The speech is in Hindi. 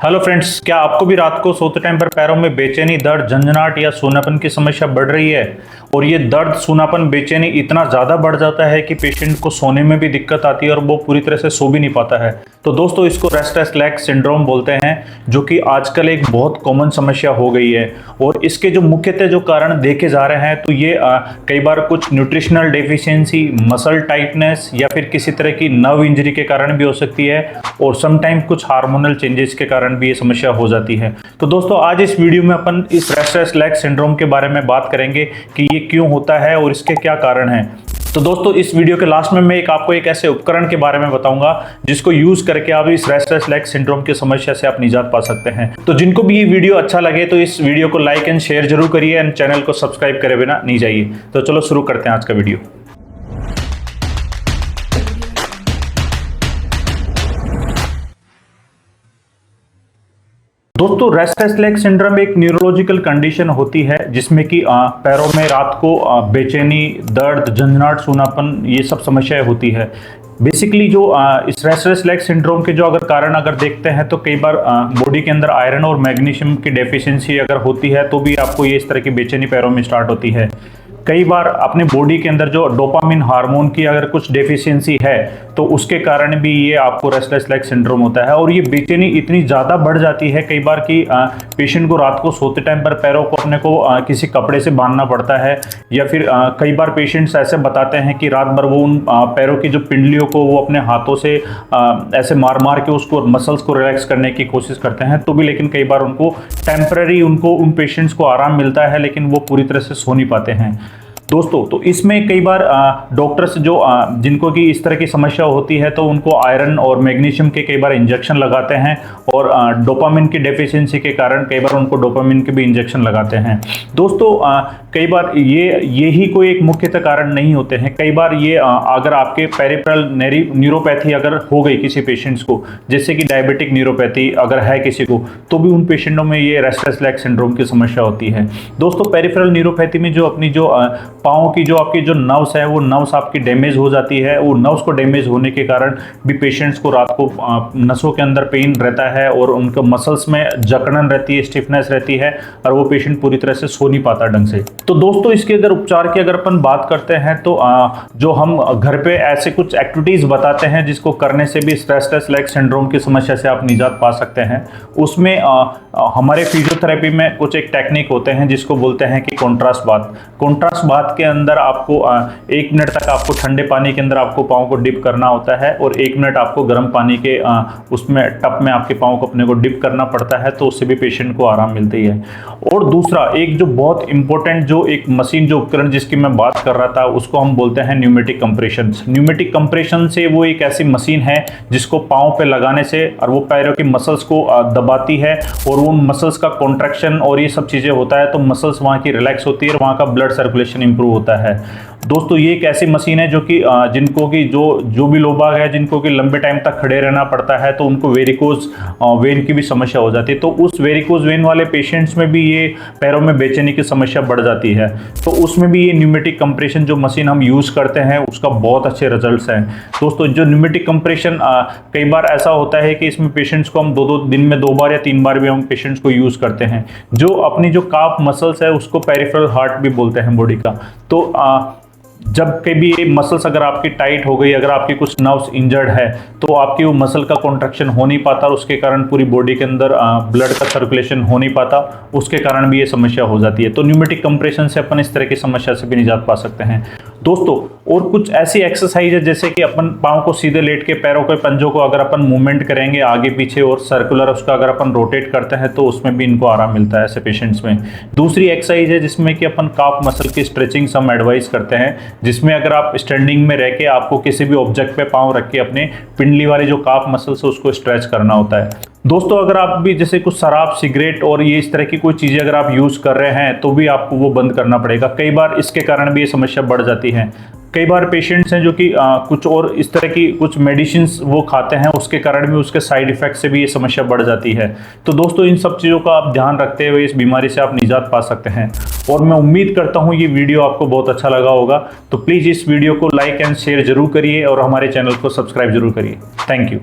हेलो फ्रेंड्स, क्या आपको भी रात को सोते टाइम पर पैरों में बेचैनी, दर्द, झंझनाहट या सूनापन की समस्या बढ़ रही है? और ये दर्द, सूनापन, बेचैनी इतना ज़्यादा बढ़ जाता है कि पेशेंट को सोने में भी दिक्कत आती है और वो पूरी तरह से सो भी नहीं पाता है। तो दोस्तों, इसको रेस्टलेस लेग सिंड्रोम बोलते हैं, जो कि आजकल एक बहुत कॉमन समस्या हो गई है। और इसके जो मुख्यतः जो कारण देखे जा रहे हैं, तो ये कई बार कुछ न्यूट्रिशनल डेफिशिएंसी, मसल टाइटनेस या फिर किसी तरह की नर्व इंजरी के कारण भी हो सकती है, और समटाइम कुछ हार्मोनल चेंजेस के कारण भी ये समस्या हो जाती है। तो दोस्तों, आज इस वीडियो में अपन इस रेस्टलेस लेग सिंड्रोम के बारे में बात करेंगे कि ये क्यों होता है और इसके क्या कारण हैं। तो दोस्तों, इस वीडियो के लास्ट में मैं आपको एक ऐसे उपकरण के बारे में बताऊंगा जिसको यूज करके आप इस रेस्टलेस लेग सिंड्रोम की समस्या से आप निजात पा सकते हैं। तो जिनको भी ये वीडियो अच्छा लगे तो इस वीडियो को लाइक एंड शेयर जरूर करिए एंड चैनल को सब्सक्राइब करे बिना नहीं जाइए। तो चलो शुरू करते हैं आज का वीडियो। दोस्तों, रेस्टलेस लेग सिंड्रोम एक न्यूरोलॉजिकल कंडीशन होती है जिसमें कि पैरों में रात को बेचैनी, दर्द, झंझनाहट, सूनापन, ये सब समस्याएं होती है। बेसिकली जो इस रेस्टलेस लेग सिंड्रोम के जो अगर कारण अगर देखते हैं तो कई बार बॉडी के अंदर आयरन और मैग्नीशियम की डेफिशिएंसी अगर होती है तो भी आपको ये इस तरह की बेचैनी पैरों में स्टार्ट होती है। कई बार अपने बॉडी के अंदर जो डोपामिन हार्मोन की अगर कुछ डेफिशिएंसी है तो उसके कारण भी ये आपको रेस्टलेस लेग सिंड्रोम होता है। और ये बेचैनी इतनी ज़्यादा बढ़ जाती है कई बार कि पेशेंट को रात को सोते टाइम पर पैरों को अपने को किसी कपड़े से बांधना पड़ता है, या फिर कई बार पेशेंट्स ऐसे बताते हैं कि रात भर वो उन पैरों की जो पिंडलियों को वो अपने हाथों से ऐसे मार मार के उसको मसल्स को रिलैक्स करने की कोशिश करते हैं, तो भी लेकिन कई बार उनको टेम्पररी उन पेशेंट्स को आराम मिलता है, लेकिन वो पूरी तरह से सो नहीं पाते हैं। दोस्तों, तो इसमें कई बार डॉक्टर्स जो जिनको कि इस तरह की समस्या होती है तो उनको आयरन और मैग्नीशियम के कई बार इंजेक्शन लगाते हैं, और डोपामिन की डेफिशिएंसी के कारण कई बार उनको डोपामिन के भी इंजेक्शन लगाते हैं। दोस्तों, कई बार ये ही कोई एक मुख्यतः कारण नहीं होते हैं। कई बार ये अगर आपके पेरिफेरल न्यूरोपैथी अगर हो गई किसी पेशेंट्स को, जैसे कि डायबिटिक न्यूरोपैथी अगर है किसी को, तो भी उन पेशेंटों में ये रेस्टलेस लेग सिंड्रोम की समस्या होती है। दोस्तों, पेरिफेरल न्यूरोपैथी में जो अपनी जो पाँव की जो आपकी जो नर्व्स है वो नर्व्स आपकी डैमेज हो जाती है। वो नर्व्स को डैमेज होने के कारण भी पेशेंट्स को रात को नसों के अंदर पेन रहता है और उनके मसल्स में जकड़न रहती है, स्टिफनेस रहती है, और वो पेशेंट पूरी तरह से सो नहीं पाता ढंग से। तो दोस्तों, इसके अगर उपचार की अगर अपन बात करते हैं तो जो हम घर पे ऐसे कुछ एक्टिविटीज बताते हैं जिसको करने से भी रेस्टलेस लेग सिंड्रोम की समस्या से आप निजात पा सकते हैं। उसमें हमारे फिजियोथेरेपी में कुछ एक टेक्निक होते हैं जिसको बोलते हैं कि कॉन्ट्रास्ट बाथ। कॉन्ट्रास्ट बाथ के अंदर आपको 1 मिनट तक आपको ठंडे पानी के अंदर आपको पाँव को डिप करना होता है, और 1 मिनट आपको गर्म पानी के उसमें टब में आपके पाँव को अपने को डिप करना पड़ता है, तो उससे भी पेशेंट को आराम मिलती है। और दूसरा एक जो बहुत इंपॉर्टेंट जो एक मशीन जो उपकरण जिसकी मैं बात कर रहा था उसको हम बोलते हैं न्यूमेटिक कंप्रेशन। न्यूमेटिक कंप्रेशन से वो एक ऐसी मशीन है जिसको पाँव पे लगाने से और वो पैरों की मसल्स को दबाती है, और उन मसल्स का कॉन्ट्रैक्शन और ये सब चीज़ें होता है, तो मसल्स वहाँ की रिलैक्स होती है और वहाँ का ब्लड सर्कुलेशन इंप्रूव होता है। दोस्तों, ये एक ऐसी मशीन है जो कि जिनको कि जो भी लोग बाग है जिनको कि लंबे टाइम तक खड़े रहना पड़ता है, तो उनको वेरिकोज वेन की भी समस्या हो जाती है। तो उस वेरिकोज वेन वाले पेशेंट्स में भी ये पैरों में बेचैनी की समस्या बढ़ जाती है, तो उसमें भी ये न्यूमेटिक कंप्रेशन जो मशीन हम यूज़ करते हैं उसका बहुत अच्छे रिजल्ट्स हैं। दोस्तों, जो न्यूमेटिक कंप्रेशन कई बार ऐसा होता है कि इसमें पेशेंट्स को हम दो दिन में 2 बार या 3 बार भी हम पेशेंट्स को यूज़ करते हैं। जो अपनी जो काफ मसल्स है उसको पेरिफेरल हार्ट भी बोलते हैं बॉडी का। तो जब कभी ये मसल्स अगर आपकी टाइट हो गई, अगर आपकी कुछ नर्व्स इंजर्ड है, तो आपकी वो मसल का कॉन्ट्रैक्शन हो नहीं पाता और उसके कारण पूरी बॉडी के अंदर ब्लड का सर्कुलेशन हो नहीं पाता, उसके कारण भी ये समस्या हो जाती है। तो न्यूमेटिक कंप्रेशन से अपन इस तरह की समस्या से भी निजात पा सकते हैं। दोस्तों, और कुछ ऐसी एक्सरसाइज है जैसे कि अपन पाँव को सीधे लेट के पैरों के पंजों को अगर अपन मूवमेंट करेंगे आगे पीछे और सर्कुलर उसका अगर अपन रोटेट करते हैं तो उसमें भी इनको आराम मिलता है ऐसे पेशेंट्स में। दूसरी एक्सरसाइज है जिसमें कि अपन काफ मसल की स्ट्रेचिंग हम एडवाइस करते हैं, जिसमें अगर आप स्टैंडिंग में रह के आपको किसी भी ऑब्जेक्ट पे पाँव रख के अपने पिंडली वाली जो काफ मसल्स है उसको स्ट्रेच करना होता है। दोस्तों, अगर आप भी जैसे कुछ शराब, सिगरेट और ये इस तरह की कोई चीज़ें अगर आप यूज़ कर रहे हैं तो भी आपको वो बंद करना पड़ेगा। कई बार इसके कारण भी ये समस्या बढ़ जाती है। कई बार पेशेंट्स हैं जो कि कुछ और इस तरह की कुछ मेडिसिन्स वो खाते हैं, उसके कारण भी उसके साइड इफेक्ट से भी ये समस्या बढ़ जाती है। तो दोस्तों, इन सब चीज़ों का आप ध्यान रखते हुए इस बीमारी से आप निजात पा सकते हैं। और मैं उम्मीद करता हूँ ये वीडियो आपको बहुत अच्छा लगा होगा। तो प्लीज़ इस वीडियो को लाइक एंड शेयर जरूर करिए और हमारे चैनल को सब्सक्राइब जरूर करिए। Thank you.